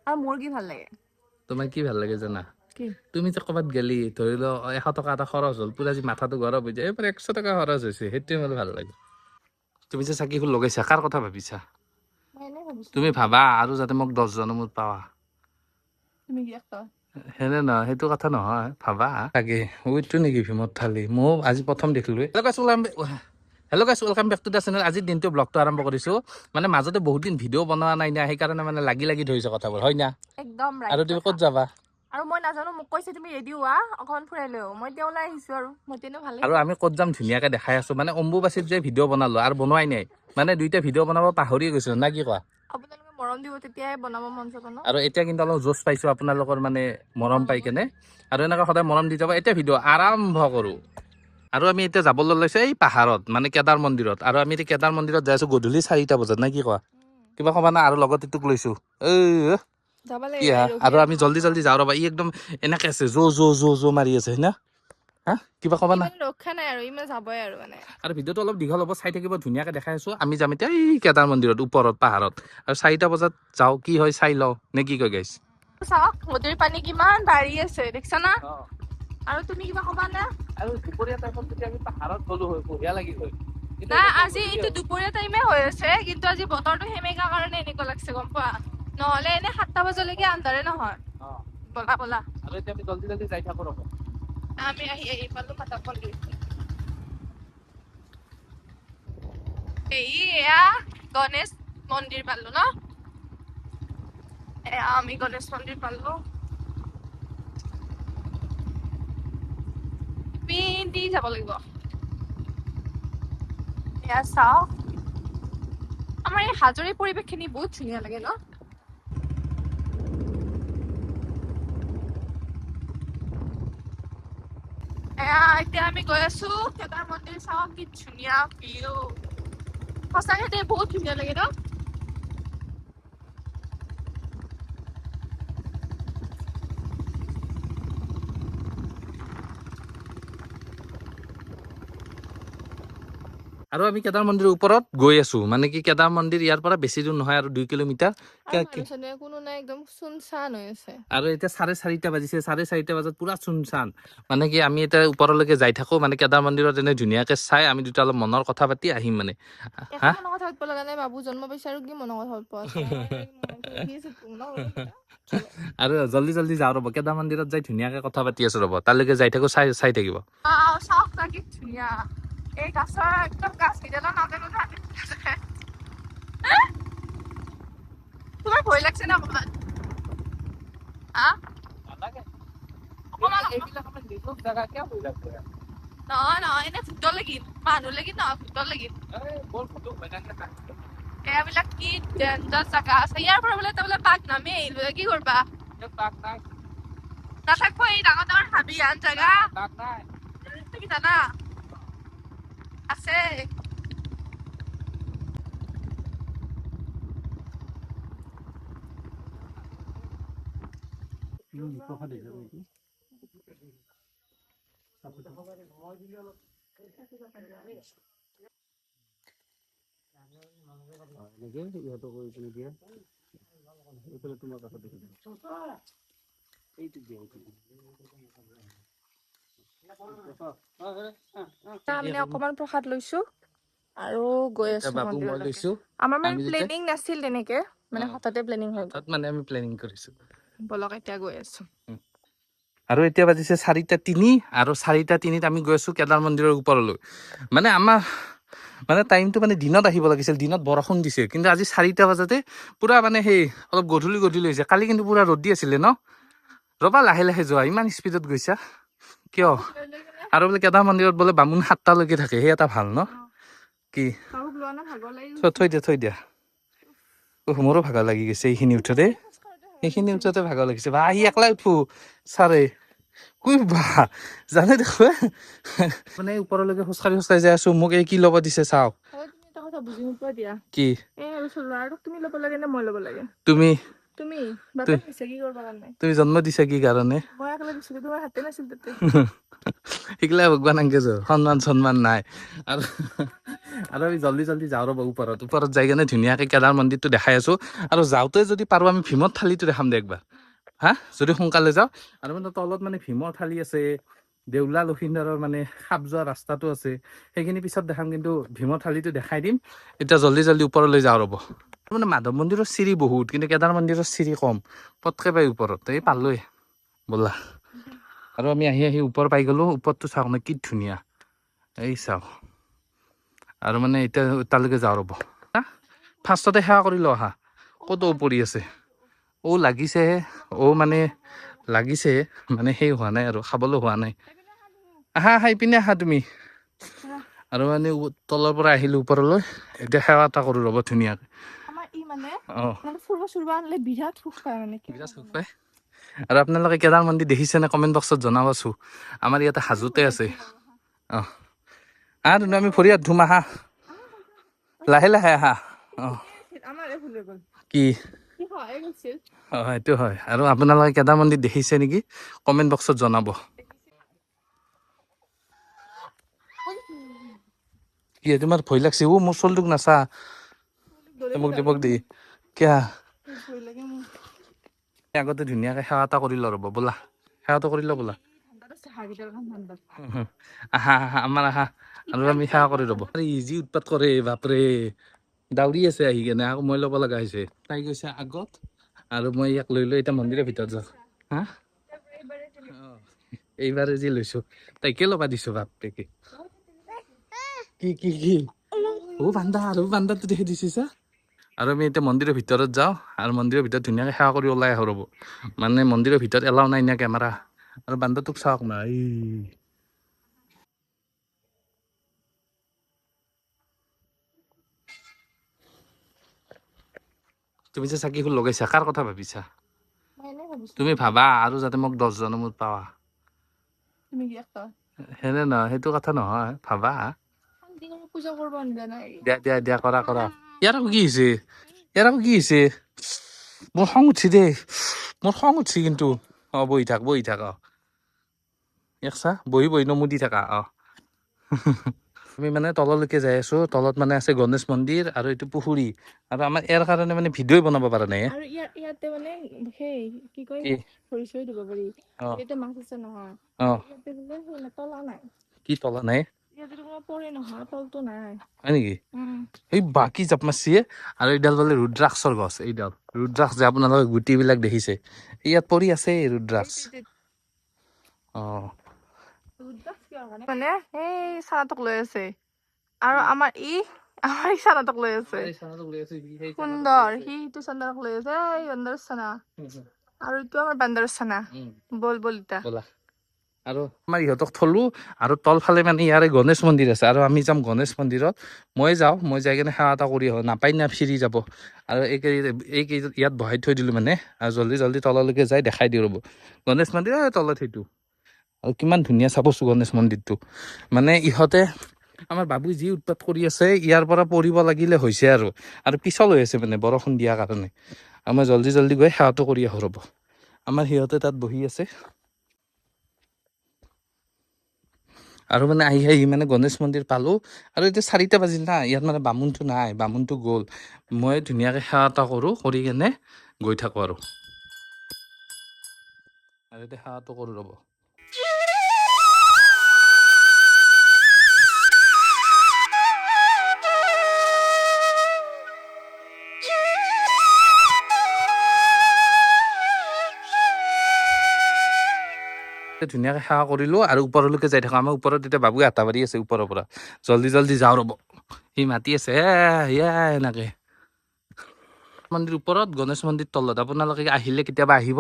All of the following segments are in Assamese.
আৰু মোৰ কি ভাল লাগে তোমাৰ কি ভাল লাগে জানা কি তুমি যে ক'ৰবাত গেলি ধৰি লও 100 টকা এটা খৰচ হ'ল পুৰা যি মাথাটো গৰম হৈ যায় এবাৰ 100 টকা খৰচ হৈছে সেইটোৱে মোৰ ভাল লাগে তুমি যে চাকি ফুল লগাইছা কাৰ কথা ভাবিছা মই এনেই ভাবিছো তুমি ভাবা আৰু যাতে মোক 10 জনমত পাৱা তুমি কি একটা হেনে নহয় সেইটো কথা নহয় ভাবা তাকে ওইটো নেকি ভীমত থালি মই আজি প্ৰথম দেখিলো hello' guys welcome back to the channel আজিৰ দিনটো ব্লগটো আৰম্ভ কৰিছোঁ মানে মাজতে বহুত দিন ভিডিঅ' বনোৱা নাই না সেইকাৰণে মানে লাগি ধৰিছে কথাবোৰ হয় না একদম আৰু ৰাইট তুমি কথা ক'ত যাবা আৰু মই নাজানো মোক কৈছে তুমি ৰেডি হোৱা অকণ ফুৰাই লৈ মই এতিয়া ওলাই আহিছো আৰু মই তেনে ভালে আৰু আমি ক'ত যাম ধুনীয়াকৈ দেখাই আছোঁ মানে অম্বুবাচীত যে ভিডিঅ' বনালো আৰু বনোৱাই নাই মানে দুইটা ভিডিঅ' বনাব পাহৰি গৈছোঁ না কি কোৱা আপোনালোকে মৰম দিব তেতিয়াহে বনাব মন যাব ন আৰু এতিয়া কিন্তু অলপ জোচ পাইছোঁ আপোনালোকৰ মানে মৰম পাই কেনে আৰু এনেকৈ সদায় মৰম দি যাব এতিয়া ভিডিঅ' আৰম্ভ কৰোঁ আৰু আমি এতিয়া যাবলৈ লৈছোঁ এই পাহাৰত মানে কেদাৰ মন্দিৰত আৰু আমি এতিয়া কেদাৰ মন্দিৰত যাই আছোঁ গধূলি 4টা বজাত না কি কোৱা কিবা ক'বা না আৰু লগত এইটোক লৈছোঁ যাব কি লাগে হা ৰখি আৰু আমি জল্দি যাওঁ ৰ'বা ই একদম এনেকৈ আছে জো মাৰি আছে হয় না হা কিবা ক'বা না ইমান ৰখা নাই আৰু ইমান যাবই আৰু মানে আৰু ভিডিঅ'টো অলপ দীঘল হ'ব চাই থাকিব ধুনীয়াকৈ দেখাই আছোঁ আমি যাম এতিয়া এই কেদাৰ মন্দিৰত ওপৰত পাহাৰত আৰু 4টা বজাত যাওঁ কি হয় চাই লওঁ নে কি কয় গাইছ চাওক নদীৰ পানী কিমান বাঢ়ি আছে দেখিছা না আৰু তুমি কিবা ক'বা না আৰু দুপৰীয়া টাইমত যদি আমি পাহাৰত গ'লো হয় বঢ়িয়া লাগিল হয় না আজি এইটো দুপৰীয়া টাইমে হৈ আছে কিন্তু আজি বতৰটো সেমেকা কাৰণে এনেকুৱা লাগছে গম পোৱা নহ'লে এনে 7টা বজালৈকে আন্ধাৰে নহয় বলা বলা আৰু এতিয়া আমি জল্দি যাই থাকোঁ ৰ'ব আমি আহি পালো মাতা পল্লী এয়া গণেশ মন্দিৰ পালো ন এয়া আমি গণেশ মন্দিৰ পালো পিন্ধি যাব লাগিব এয়া চাও আমাৰ এই হাজোৰ পৰিৱেশখিনি বহুত ধুনীয়া লাগে ন এয়া এতিয়া আমি গৈ আছো কেদাৰ মন্দিৰ চাওঁ কি ধুনীয়া ভিউ সঁচাকে দেই বহুত ধুনীয়া লাগে ন আৰু আমি কেদাৰ মন্দিৰৰ ওপৰত গৈ আছোঁ মানে কি কেদাৰ মন্দিৰ ইয়াৰ পৰা বেছি দূৰ নহয় আৰু 2 কিলোমিটাৰ কোনো নাই একদম চুনচান হৈ আছে আৰু এতিয়া 4:30 বাজিছে 4:30 বজাত পুৰা চুনচান মানে কি আমি এতিয়া ওপৰলৈকে যাই থাকোঁ মানে কেদাৰ মন্দিৰত এনে ধুনীয়াকৈ চাই আমি দুটা অলপ মনৰ কথা পাতি আহিম মানে একো হা মনৰ কথা পাতিব লগা নাই বাবু জন্ম পাইছে আৰু কি মনৰ কথা পাতিব আছে আৰু জল্দি যাওঁ ৰ'ব কেদাৰ মন্দিৰত যাই ধুনীয়াকৈ কথা পাতি আছোঁ ৰ'ব তালৈকে যাই থাকোঁ চাই থাকিব চাওক না কি ধুনীয়া এই গাছৰ একদম গাছ কেইডালৰ নাজানো তোমাৰ ভয় লাগছে না অকমান নহয় নহয় এনে ভূতৰ লাগিল মানুহ লাগিল নহয় ভূতৰ লাগিল এইবিলাক কি ডেঞ্জাৰ জাগা আছে ইয়াৰ পৰা বোলে তাৰমানে বাঘ নামি আহিলো কি কৰিবা নাথাকবো এই ডাঙৰ ডাঙৰ হাবি আন জাগা তুমি জানা আছে আমি অকমান প্ৰসাদ লৈছো আৰু গৈ আছো বাবু মই মন্দিৰলৈকে লৈছোঁ আমাৰ মানে আমি যেতিয়া প্লেনিং নাছিল তেনেকে মানে হঠাতে প্লেনিং হৈ গ'ল তাত মানে আমি প্লেনিং কৰিছোঁ বলক এতিয়া গৈ আছো আৰু এতিয়া বাজিছে 4:03 আৰু 4:03 আমি গৈ আছোঁ কেদাৰ মন্দিৰৰ ওপৰলৈ মানে আমাৰ মানে টাইমটো মানে দিনত আহিব লাগিছিল দিনত বৰষুণ দিছে কিন্তু আজি 4টা বজাতে পুৰা মানে সেই অলপ গধূলি হৈছে কালি কিন্তু পুৰা ৰ'দ দি আছিলে ন ৰ'বা লাহে যোৱা ইমান স্পীডত গৈছা কিয় আৰু বোলে কেদাৰ মন্দিৰত বোলে বামুণ 7টালৈকে থাকে সেই এটা ভাল ন কি থৈ দিয়া মোৰো ভাগৰ লাগি গৈছে এইখিনি উঠোতে সেইখিনি উঠোতে ভাগৰ লাগিছে বা আহি একলাই উঠো ছাৰে জানে দেখো মানে ওপৰলৈকে খোজকাঢ়ি যাই আছো মোক এই কি ল'ব দিছে চাওক বুজি নোপোৱা দিয়া কি ল'ৰাটোক তুমি ল'ব লাগে নে মই ল'ব লাগে তুমি তুমি বাপেক দিছে কি কৰিব কাৰণে তুমি জন্ম দিছা কি কাৰণে মই একলা দিছিলো তোমাৰ হাতে নাছিল তাতে শিকলে ভগৱান আনকে সন্মান নাই আৰু আৰু আমি জল্দি জল্দি যাওঁ ৰ'ব ওপৰত যাই কেনে ধুনীয়াকৈ কেদাৰ মন্দিৰটো দেখাই আছোঁ আৰু যাওঁতে যদি পাৰোঁ আমি ভীমত থালিটো দেখাম দে একবাৰ হা যদি সোনকালে যাওঁ আৰু মানে তলত মানে ভীমৰ থালি আছে দেউলা লক্ষিন্দৰৰ মানে সাপ যোৱা ৰাস্তাটো আছে সেইখিনি পিছত দেখাম কিন্তু ভীমৰ থালিটো দেখাই দিম এতিয়া জল্দি জল্দি ওপৰলৈ যাওঁ ৰ'ব মানে মাধৱ মন্দিৰৰ চিৰি বহুত কিন্তু কেদাৰ মন্দিৰৰ চিৰি কম পটকৈ পাই ওপৰত এই পালোৱে ব'লা আৰু আমি আহি আহি ওপৰ পাই গ'লোঁ ওপৰটো চাওক না কি ধুনীয়া এই চাওক আৰু মানে এতিয়া তালৈকে যাওঁ ৰ'ব ফাৰ্ষ্টতে সেৱা কৰি লওঁ আহা ক'তো পৰি আছে লাগিছেহে মানে লাগিছেহে মানে সেই হোৱা নাই আৰু খাবলৈ হোৱা নাই আহা ইপিনে আহা তুমি আৰু মানে তলৰ পৰা আহিলোঁ ওপৰলৈ এতিয়া সেৱা এটা কৰোঁ ৰ'ব ধুনীয়াকৈ বিৰাট সুখ পায় আৰু আপোনালোকে কেদাৰ মন্দিৰ দেখিছেনে কমেণ্ট বক্সত জনাবচোন আমাৰ ইয়াতে হাজোতে আছে ধুনু আমি ভৰি হাত ধুম আহা লাহে লাহে আহা কি সেইটো হয় আৰু আপোনালোকে কেদাৰ মন্দিৰ দেখিছে নেকি কমেণ্ট বক্সত জনাব কি তোমাৰ ভয় লাগছে মোৰ চলটোক নাচা মোক দি কিয়া আগতে ধুনীয়াকৈ সেৱা এটা কৰি লওঁ ৰ'ব বোলা সেৱাটো কৰি লওঁ বোলা আহা আমাৰ আহা আৰু আমি সেৱা কৰি ৰ'ব যি উৎপাত কৰে বাপৰে দাউৰি আছে আহি কেনে আকৌ মই ল'ব লগা হৈছে তাই গৈছে আগত আৰু মই ইয়াক লৈ এতিয়া মন্দিৰৰ ভিতৰত যাওঁ হা এইবাৰে যি লৈছোঁ তাইকে ল'বা দিছোঁ বাপেকে কি বান্দাটো দেখি দিছে আৰু আমি এতিয়া মন্দিৰৰ ভিতৰত যাওঁ আৰু মন্দিৰৰ ভিতৰত ধুনীয়াকৈ সেৱা কৰি ওলাই আহোঁ ৰ'ব মানে মন্দিৰৰ ভিতৰত এলাও নাই না কেমেৰা আৰু বান্দাটোক চাওক না তুমি যে চাকি ফুল লগাইছা কাৰ কথা ভাবিছা তুমি ভাবা আৰু যাতে মোক 10 জনমত পাৱা সেনে নহয় সেইটো কথা নহয় ভাবা দিয়া কৰা ইয়াৰ আকৌ কি হৈছে মোৰ খং উঠছি দেই মোৰ খং উঠছি কিন্তু বহি থাক চা বহি নমু দি থাকা আমি মানে তললৈকে যাই আছো তলত মানে আছে গণেশ মন্দিৰ আৰু এইটো পুখুৰী আৰু আমাৰ ইয়াৰ কাৰণে মানে ভিডিঅ' বনাব পৰা নাই আৰু ইয়াতে মানে সেই কি কয় ভৰি চৰি ধুব পাৰি ইয়াতে মাছ আছে নহয় ইয়াতে বোলে তলা নাই কি তলা নাই ইয়াতে পৰে নহয় তলটো নাই হয় নেকি এই বাকী জাপ মাছছি আৰু এইডাল বোলে ৰুদ্ৰাক্ষৰ গছ এইডাল ৰুদ্ৰাক্ষ যে আপোনালোকে গুটিবিলাক দেখিছে ইয়াত পৰি আছে ৰুদ্ৰাক্ষ মানে সেই চানাটোক লৈ আছে আৰু আমাৰ চানাটোক লৈ আছে সুন্দৰ সিটো চানাটোক লৈ আছে এই বান্দৰ চানা আৰু এইটো আমাৰ বান্দৰ চানা বল ইতা আৰু আমাৰ ইহঁতক থলো আৰু তলফালে মানে ইয়াৰে গণেশ মন্দিৰ আছে আৰু আমি যাম গণেশ মন্দিৰত মই যাই কিনে সেৱা এটা কৰি আহোঁ নাপাই না ফিৰি যাব আৰু এই ইয়াত বহাই থৈ দিলোঁ মানে আৰু জল্দি তললৈকে যাই দেখাই দিওঁ ৰ'ব গণেশ মন্দিৰ তলত সেইটো আৰু কিমান ধুনীয়া চাবচোন গণেশ মন্দিৰটো মানে ইহঁতে আমাৰ বাবুই যি উৎপাত কৰি আছে ইয়াৰ পৰা পৰিব লাগিলে হৈছে আৰু পিছল হৈ আছে মানে বৰষুণ দিয়াৰ কাৰণে আৰু মই জল্দি গৈ সেৱাটো কৰি আহোঁ ৰ'ব আমাৰ সিহঁতে তাত বহি আছে আৰু মানে আহি মানে গণেশ মন্দিৰ পালোঁ আৰু এতিয়া 4টা বাজিল না ইয়াত মানে বামুণটো নাই বামুণটো গ'ল মই ধুনীয়াকৈ সেৱা এটা কৰোঁ কৰি কেনে গৈ থাকোঁ আৰু এতিয়া সেৱাটো কৰোঁ ৰ'ব ধুনীয়াকৈ সেৱা কৰিলোঁ আৰু ওপৰলৈকে যাই থাকোঁ আমাৰ ওপৰত এতিয়া বাবুৱে আটা বাঢ়ি আছে ওপৰৰ পৰা জল্দি যাওঁ ৰ'ব সি মাতি আছে এনেকৈ মন্দিৰ ওপৰত গণেশ মন্দিৰ তলত আপোনালোকে আহিলে কেতিয়াবা আহিব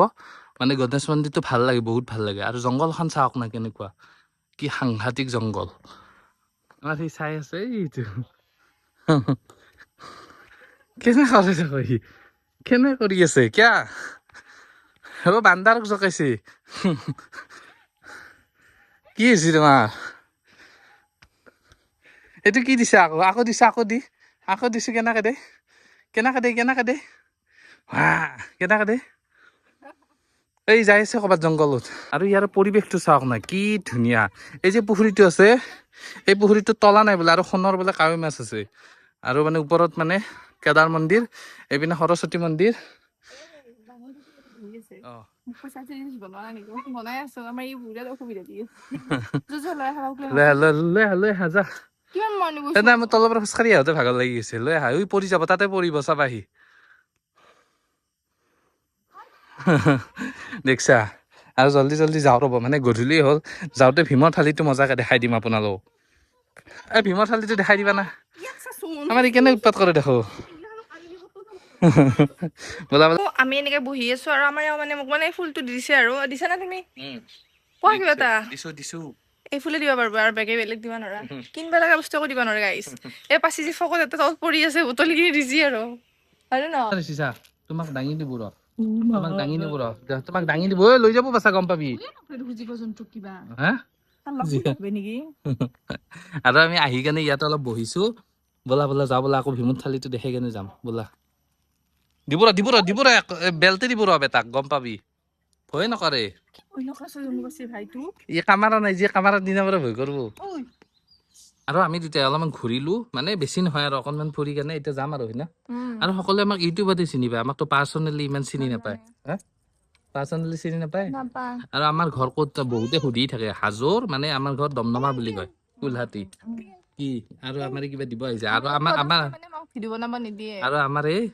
মানে গণেশ মন্দিৰটো ভাল লাগে বহুত ভাল লাগে আৰু জংঘলখন চাওক না কেনেকুৱা কি সাংঘাতিক জংঘল আমাৰ সি চাই আছে এইটো কেনে কৰি আছে কিয়া বান্দাৰক জকাইছে কি হৈছে তোমাৰ এইটো কি দিছে আকৌ দিছে আকৌ দিছোঁ কেনেকৈ দে কেনেকৈ দে কেনেকৈ দে এই যাই আছে ক'ৰবাত জংঘলত আৰু ইয়াৰ পৰিৱেশটো চাওক না কি ধুনীয়া এই যে পুখুৰীটো আছে এই পুখুৰীটো তলা নাই বোলে আৰু সোণৰ বোলে কাৱৈ মাছ আছে আৰু মানে ওপৰত মানে কেদাৰ মন্দিৰ এইপিনে সৰস্বতী মন্দিৰ লৈ আহা যা নাই মই তলৰ পৰা খোজকাঢ়ি আহোঁতে ভাগৰ লাগি গৈছে লৈ আহা ঐ পৰি যাব তাতে পৰিব চাবাহি দেখছা আৰু জল্দি জল্দি যাওঁ ৰ'ব মানে গধূলি হ'ল যাওঁতে ভীমৰ থালিটো মজাকে দেখাই দিম আপোনালোকক এই ভীমৰ থালিটো দেখাই দিবা না আমাৰ ই কেনে উৎপাত কৰে দেখো বোলা আমি এনেকে বহি আছো আৰু আমাৰ মানে মোক মানে ফুলটো দিছে আৰু দিছা না তুমি কোৱা কিবা এটা দিছো এই ফুলে দিব পাৰবা আৰু বেগে বেলেগ দিব নোৱাৰা কিনবা লগা বস্তু একো দিব নোৱাৰা গাইছ এই পাছি যে ফকত এটা তলত পৰি আছে বুটলি কিনি দিছি আৰু হয় ন তোমাক দাঙি দিব ৰ তোমাক দাঙি দিব ৰ তোমাক দাঙি দিব লৈ যাব বাছা গম পাবি জীৱ জন্তু কিবা হা নেকি আৰু আমি আহি কেনে ইয়াতে অলপ বহিছো ব'লা ব'লা যাওঁ ব'লা আকৌ ভীমুৰ থালিটো দেখাই কেনে যাম ব'লা দিব ৰ বেলতে দিব ৰ বেটাক গম পাবি ভয় নকৰে ই কামাৰা নাই যে কামাৰাৰ দিনা পৰা ভয় কৰিব আৰু আমি তেতিয়া অলপমান ঘূৰিলো মানে বেছি নহয় আৰু অকণমান ফুৰি কেনে এতিয়া যাম আৰু হয় না আৰু সকলোৱে আমাক ইউটিউবতে চিনি পায় আমাকতো পাৰ্চনেলি ইমান চিনি নাপায় হা পাৰ্চনেলি চিনি নাপায় আৰু আমাৰ ঘৰ ক'ত বহুতে সুধি থাকে হাজোৰ মানে আমাৰ ঘৰ দমদমা বুলি কয় কুলহাটী কি আৰু আমাৰ কিবা দিব আহিছে আৰু আমাৰ ভিডিঅ' বনাব নিদিয়ে আৰু আমাৰ এই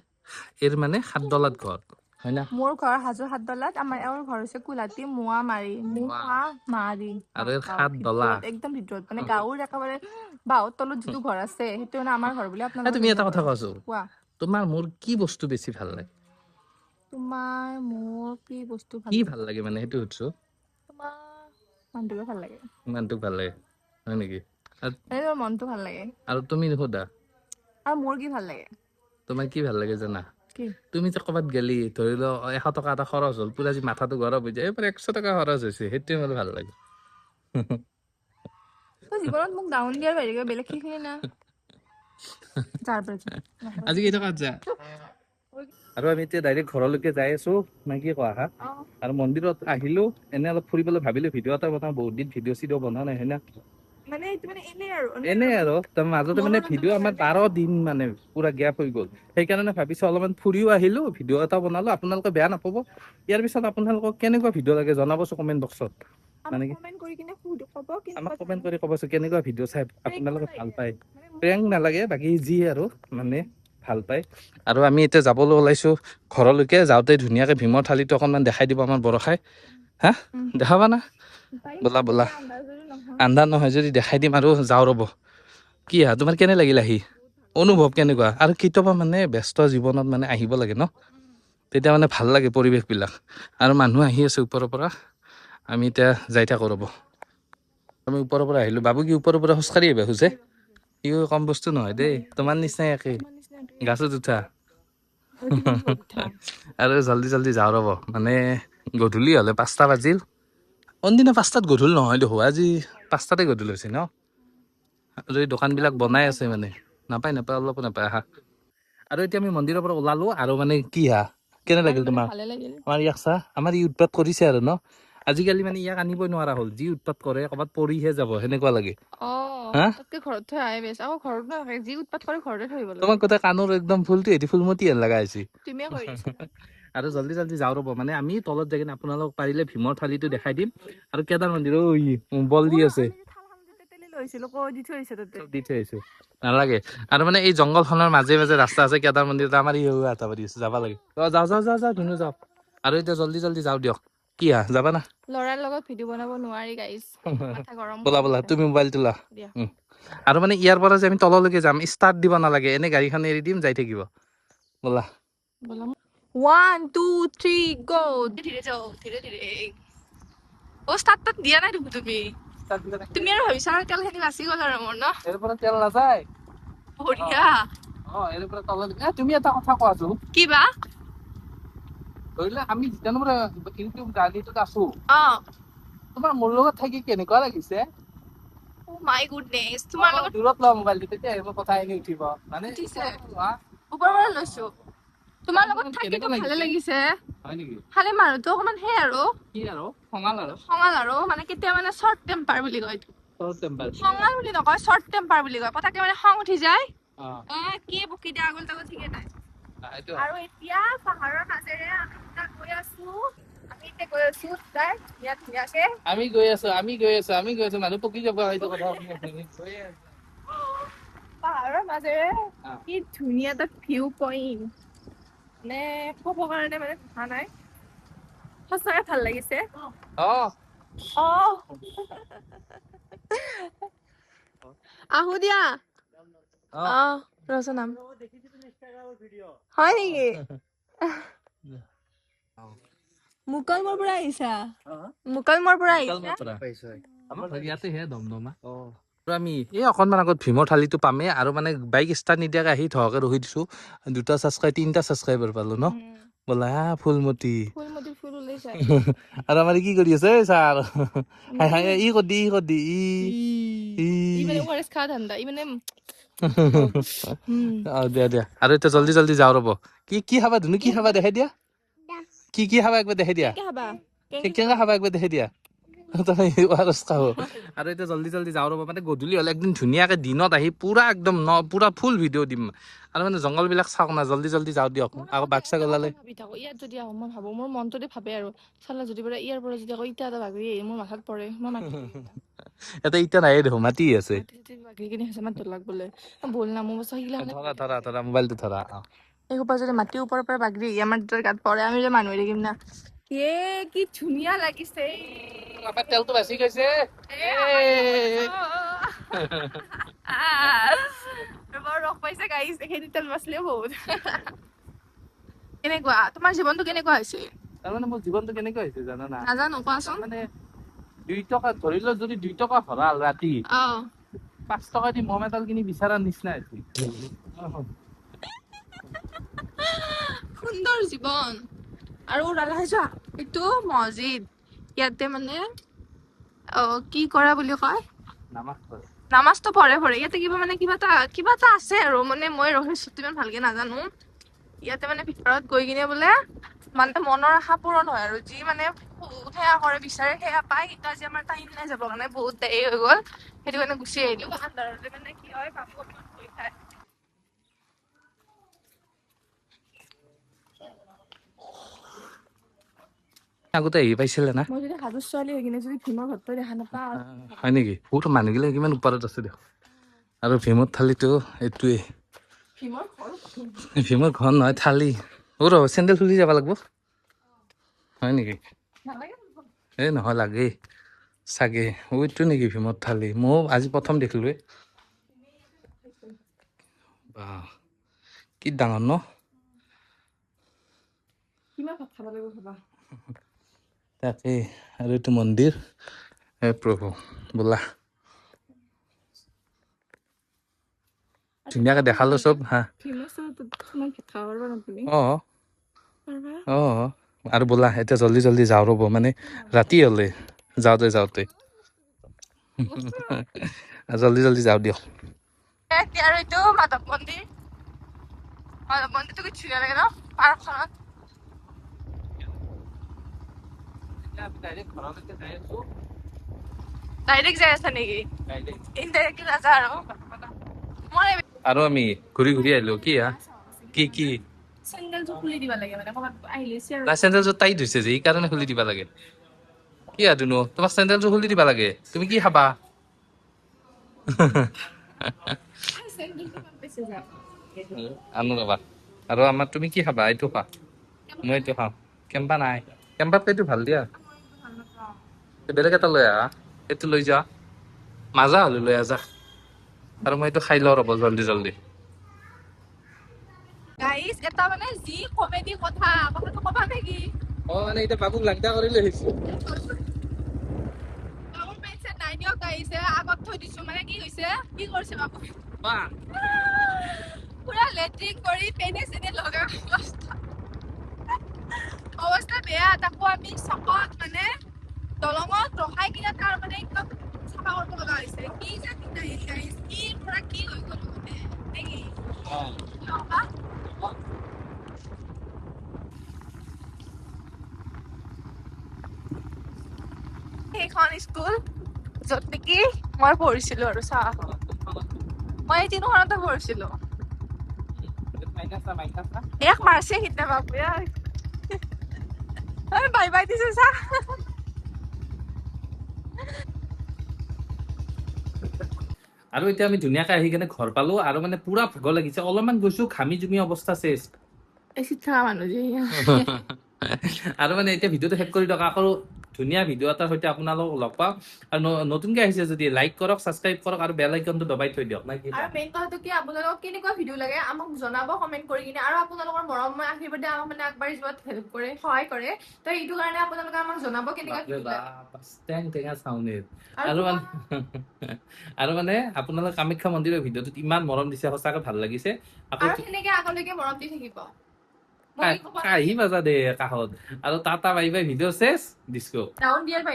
মানে 7 দলাত ঘৰ হয় না মোৰ ঘৰ হাজো 7 দলাত আমাৰ এওঁৰ ঘৰ হৈছে কুলহাটী মোৱা মাৰি আৰু 7 দলা একদম ভিতৰত মানে গাঁৱৰ একেবাৰে বাঁহৰ তলত যিটো ঘৰ আছে সেইটো মানে আমাৰ ঘৰ বুলি আপোনালোকে তুমি এটা কথা কৈছো কোৱা তোমাৰ মোৰ কি বস্তু বেছি ভাল লাগে তোমাৰ মোৰ কি বস্তু ভাল লাগে মানে সেইটো সুধিছো তোমাৰ মনটোকে ভাল লাগে মনটোক ভাল লাগে হয় নেকি মনটো ভাল লাগে আৰু তুমি সোধা আৰু মোৰ কি ভাল লাগে তোমাৰ কি ভাল লাগে জানা তুমি যে ক'ৰবাত গেলি ধৰি লও 100 টকা এটা খৰচ হ'ল পুৰা যি মাথাটো গৰম হৈ যায় এইবাৰ 100 টকা খৰচ হৈছে সেইটোৱে মোৰ ভাল লাগে জীৱনত মোক ডাউন দিয়াৰ বাহিৰে বেলেগ সেইখিনি না আজি কেইটকাত যা আৰু আমি এতিয়া ডাইৰেক্ট ঘৰলৈকে যাই আছো নাই কি কোৱা হা আৰু মন্দিৰত আহিলো এনে অলপ ফুৰিবলৈ ভাবিলো ভিডিঅ' এটা বনাওঁ বহুত দিন ভিডিঅ' চিডিঅ' বনোৱা নাই হয় না এনেই আৰু তাৰ মাজতে মানে ভিডিঅ' আমাৰ 12 দিন মানে পুৰা গেপ হৈ গ'ল সেইকাৰণে ভাবিছো অলপমান ফুৰিও আহিলো ভিডিঅ' এটা বনালো আপোনালোকে বেয়া নাপাব ইয়াৰ পিছত আপোনালোকক কেনেকুৱা ভিডিঅ' লাগে জনাবচোন কমেণ্ট বক্সত মানে কি আমাক কমেণ্ট কৰি ক'বচোন কেনেকুৱা ভিডিঅ' চাই আপোনালোকে ভাল পায় প্ৰেংক নালাগে বাকী যি আৰু মানে ভাল পায় আৰু আমি এতিয়া যাবলৈ ওলাইছো ঘৰলৈকে যাওঁতে ধুনীয়াকে ভীমৰ থালিটো অকণমান দেখাই দিব আমাৰ বৰষাই হা দেখাবা না ব'লা ব'লা আন্ধাৰ নহয় যদি দেখাই দিম আৰু যাওঁ ৰ'ব কি হা তোমাৰ কেনে লাগিল আহি অনুভৱ কেনেকুৱা আৰু কেতিয়াবা মানে ব্যস্ত জীৱনত মানে আহিব লাগে ন তেতিয়া মানে ভাল লাগে পৰিৱেশবিলাক আৰু মানুহ আহি আছে ওপৰৰ পৰা আমি এতিয়া যাই থাকোঁ ৰ'ব আমি ওপৰৰ পৰা আহিলোঁ বাবু কি ওপৰৰ পৰা খোজকাঢ়ি আহিবা খোজে সি কম বস্তু নহয় দেই তোমাৰ নিচিনাই একেই গাছত উঠা আৰু জল্দি জল্দি যাওঁ ৰ'ব মানে গধূলি হ'লে 5টা বাজিল অনদিনা 5টাত গধূলি নহয় দেখো আজি 5টাতে গধূলি হৈছে ন আৰু এই দোকানবিলাক বনাই আছে মানে নাপায় অলপো নাপায় আহা আৰু এতিয়া আমি মন্দিৰৰ পৰা ওলালো আৰু মানে কি হা কেনে লাগিল তোমাৰ আমাৰ ইয়াক চা আমাৰ ই উৎপাত কৰিছে আৰু ন আজিকালি মানে ইয়াক আনিবই নোৱাৰা হ'ল যি উৎপাত কৰে ক'ৰবাত পৰিহে যাব সেনেকুৱা লাগে তোমাক গোটেই কাণৰ একদম ফুলটো এটি ফুলমতি হেন লগা হৈছে আৰু জল্দি জল্দি যাওঁ ৰ'ব মানে আমি তলত যাই কিনে আপোনালোক পাৰিলে ভীমৰ থালিটো দেখাই দিম আৰু কেদাৰ মন্দিৰ বল দি আছে দি থৈ আহিছো নালাগে আৰু মানে এই জংঘলখনৰ মাজে মাজে ৰাস্তা আছে কেদাৰ মন্দিৰ আমাৰ আটা পাতি আছে যাব লাগে যাওঁ ধুনু যাওঁ আৰু এতিয়া জল্দি জল্দি যাওঁ দিয়ক কি হা যাবা না ল'ৰাৰ লগত ভিডিঅ' বনাব নোৱাৰি গাইছ ব'লা তুমি মোবাইলটো লা আৰু মানে ইয়াৰ পৰা যে আমি তললৈকে যাম ষ্টাৰ্ট দিব নালাগে এনে গাড়ীখন এৰি দিম যাই থাকিব ব'লা 1 2 3 গো ধীৰে যাও ধীৰে ও ষ্টাৰ্ট দিয়া নাই তুমি আৰু ভাবিছা তেলখিনি বাচি গ'ল আৰু মোৰ ন এৰ পৰা তেল নাযায় বঢ়িয়া এৰ পৰা তললৈকে তুমি এটা কথা কোৱাচোন কিবা ধৰিলে আমি যেতিয়াৰ পৰা ইউটিউব জাৰ্নিটোত আছো তোমাৰ মোৰ লগত থাকি কেনেকুৱা লাগিছে মাই গুডনেছ তোমাৰ লগত দূৰত লোৱা মোবাইলটো তেতিয়া আহিব কথা আহি উঠিব মানে ওপৰৰ পৰা লৈছো তোমাৰ লগত থাকি ভালে লাগিছে হয় নেকি খালি মানুহটো অকমান সেই আৰু কি আৰু খঙাল আৰু মানে কেতিয়া মানে শৰ্ট টেম্পাৰ বুলি কয় টেম্পাৰ খঙাল বুলি নকয় শৰ্ট টেম্পাৰ বুলি কয় পতাকে মানে খং উঠি যায় কি বকি দিয়া আগল তাগল ঠিকে নাই আৰু এতিয়া পাহাৰৰ মাজেৰে আমি তাত গৈ আছো তাই ইয়াত ধুনীয়াকে আমি গৈ আছো মানুহ পকি যাব সেইটো কথা পাহাৰৰ মাজেৰে কি ধুনীয়া এটা ভিউ পইণ্ট মানে ক'ব কাৰণে মানে ভাষা নাই সঁচাকে ভাল লাগিছে আহো দিয়া ৰচনাম হয় নেকি মুকলমৰ পৰা আহিছা ইয়াতে হে দমদমা আমি এই অকণমান আগত ভীমৰ থালিটো পামেই আৰু মানে বাইক ষ্টাৰ্ট নিদিয়াকে আহি ধৰকে ৰখি দিছো 3টা ছাবস্ক্ৰাইবাৰ পালো ন ব'লা ফুলমতি ফুল ওলাইছে আৰু আমাৰ কি কৰি আছে ছাৰ ই কদি খা ধান্দা মানে দিয়া আৰু এতিয়া জল্দি যাওঁ ৰ'ব কি খাবা ধুনু কি খাবা দেখাই দিয়া কি খাবা একবাৰ দেখাই দিয়া কেনেকা খাবা একবাৰ দেখাই দিয়া আৰু এতিয়া জল্দি যাওঁ ৰ'ব মানে গধূলি হ'লে একদিন ধুনীয়াকে দিনত আহি পুৰা একদম পুৰা ফুল ভিডিঅ' দিম আৰু মানে জংঘলবিলাক চাওক না জল্দি যাওঁ দিয়ক আকৌ বাঘ চাগ ওলালে ইয়াত যদি আহো মই ভাবো মোৰ মনটোতে ভাবে আৰু চালা যদি পৰা ইয়াৰ পৰা যদি আকৌ ইটা এটা বাগৰি মোৰ মাথাত পৰে মই এটা ইটা নাহে দেখো মাতি আছে বাগৰি কিনে আছে মাত লাগ বোলে বল না মোৰ ধৰা মোবাইলটো ধৰা এইসোপা যদি মাটিৰ ওপৰৰ পৰা বাগৰি আমাৰ গাত পৰে আমি যে মানুহ দেখিম না কি ধুনীয়া লাগিছে আমাৰ তেলটো বেছি গৈছে ৰস পাইছে গাইছ এইখিনি তেল বাচলেও বহুত কেনেকুৱা তোমাৰ জীৱনটো কেনেকুৱা হৈছে তাৰমানে মোৰ জীৱনটো কেনেকুৱা হৈছে জানা না নাজানো কোৱাচোন মানে 2 টকা ধৰি লও যদি 2 টকা ভৰাল ৰাতি 5 টকা দি মম এডাল কিনি বিচাৰাৰ নিচিনা হৈছে সুন্দৰ জীৱন আৰু এইটো মছজিদ ইয়াতে মানে কি কৰা বুলি কয় নামাজটো পঢ়ে ইয়াতে কিবা এটা আছে আৰু মানে মই ৰহস্যটো ইমান ভালকে নাজানো ইয়াতে মানে ভিতৰত গৈ কিনে বোলে মানে মনৰ আশা পূৰণ হয় আৰু যি মানে সেয়া কৰে বিচাৰে সেয়া পায় কিন্তু আজি আমাৰ টাইম নাই যাব কাৰণে বহুত দেৰি হৈ গ'ল সেইটো কাৰণে গুচি আহিলো আন্ধাৰতে মানে কি হয় কাপোৰ ধুই খায় আগতে আহি পাইছিলে না মই যদি হাজোৰ ছোৱালী হৈ কিনে যদি ভীমৰ ঘৰটো দেখা নাপাওঁ হয় নেকি বহুত মানুহগিলা কিমান ওপৰত আছে দেখোন আৰু ভীমৰ থালিটো এইটোৱে ভীমৰ ঘৰ নহয় থালি চেণ্ডেল খুলি যাব লাগিব হয় নেকি এই নহয় লাগেই চাগে ওইটো নেকি ভীমৰ থালি মই আজি প্ৰথম দেখিলোঁ বা কি ডাঙৰ ন তাকেই আৰু এইটো মন্দিৰ হে প্ৰভু বোলা ধুনীয়াকে দেখালো চব হা আৰু বোলা এতিয়া জল্দি যাওঁ ৰ'ব মানে ৰাতি হ'লে যাওঁতে জল্দি যাওঁ দিয়ক আৰু এইটো মাধৱ মন্দিৰটো কি ধুনীয়া লাগে ন পাৰ্কখনত ডাইৰেক্ট যাই আছা নেকি ইনডাইৰেক্টলি নাযা আৰু আমি ঘূৰি আহিলো কি চেণ্ডেলটো খুলি দিব লাগে মানে ক'ৰবাত আহিলে চেণ্ডেলযোৰ টাইট হৈছে যে এই কাৰণে খুলি দিবা লাগে কি আদুনো তোমাক চেণ্ডেলযোৰ খুলি দিবা লাগে তুমি কি খাবা আনো ৰবা আৰু আমাৰ তুমি কি খাবা এইটো খোৱা মই এইটো খাওঁ কেম্পা নাই কেম্পাতকৈ এইটো ভাল দিয়া বেলেগ এটা লৈ আহা এইটো লৈ যোৱা মাজা হ'লে লৈ আহা আৰু মই এইটো খাই লওঁ ৰ'ব জল্দি গাইস এটা মানে যি কমেডি কথাটো কবা নেকি মানে এতিয়া বাবুক লাগদা কৰি লৈ আহিছো বাবুৰ পেন্সে নাই দিয়ক গাইস আগত থৈ দিছো মানে কি হৈছে কি কৰিছে বাবু পুৰা লেট্ৰিন কৰি পেনে লগাই অৱস্থা বেয়া তাকো আমি চকত মানে দলঙত ৰখাই কিনে তাৰ মানে একদম চাফা কৰিব লগা হৈছে কি যে কি পৰা কি হৈ গ'ল নেকি সেইখন স্কুল য'ত নেকি মই পঢ়িছিলো আৰু চা মই এই তিনিখনতে পঢ়িছিলো এক মাৰছে সিদিনা বাপৰে বাই বাই দিছে চা আৰু এতিয়া আমি ধুনীয়াকে আহি কেনে ঘৰ পালো আৰু মানে পুৰা ভাগৰ লাগিছে অলপমান গৈছো ঘামি জুমি অৱস্থা চেচ এই চিঠা মানুহ যে আৰু মানে এতিয়া ভিডিঅ'টো শেষ কৰি দিয়ক আকৌ ধুনীয়া ভিডিঅ' এটাৰ সৈতে আপোনালোক লগ পাম আৰু নতুনকে আহিছে যদি লাইক কৰক ছাবস্ক্ৰাইব কৰক আৰু বেল আইকনটো দবাই থৈ দিয়ক নাই কি আৰু মেইন কথাটো কি আপোনালোকক কেনেকুৱা ভিডিঅ' লাগে আমাক জনাব কমেন্ট কৰি কিনে আৰু আপোনালোকৰ মৰমময় আশীৰ্বাদে আমাক মানে আগবাঢ়ি যোৱাত হেল্প কৰে সহায় কৰে তো এইটো কাৰণে আপোনালোকে আমাক জনাব কেনেকুৱা বাপৰে ভিডিঅ' লাগে বাপ, টেং টেঙা চাউনেত আৰু আৰু মানে আৰু মানে আপোনালোক কামাখ্যা মন্দিৰৰ ভিডিঅ'টোত ইমান মৰম দিছে সঁচাকৈ ভাল লাগিছে আকৌ আৰু সেনেকে আগলৈকে মৰম দি থাকিব মই ক'ব কাহি বাজা দে কাষত আৰু টাটা বাই বাই ভিডিঅ' চেছ ডিস্কো ডাউন দিয়াৰ বাহিৰে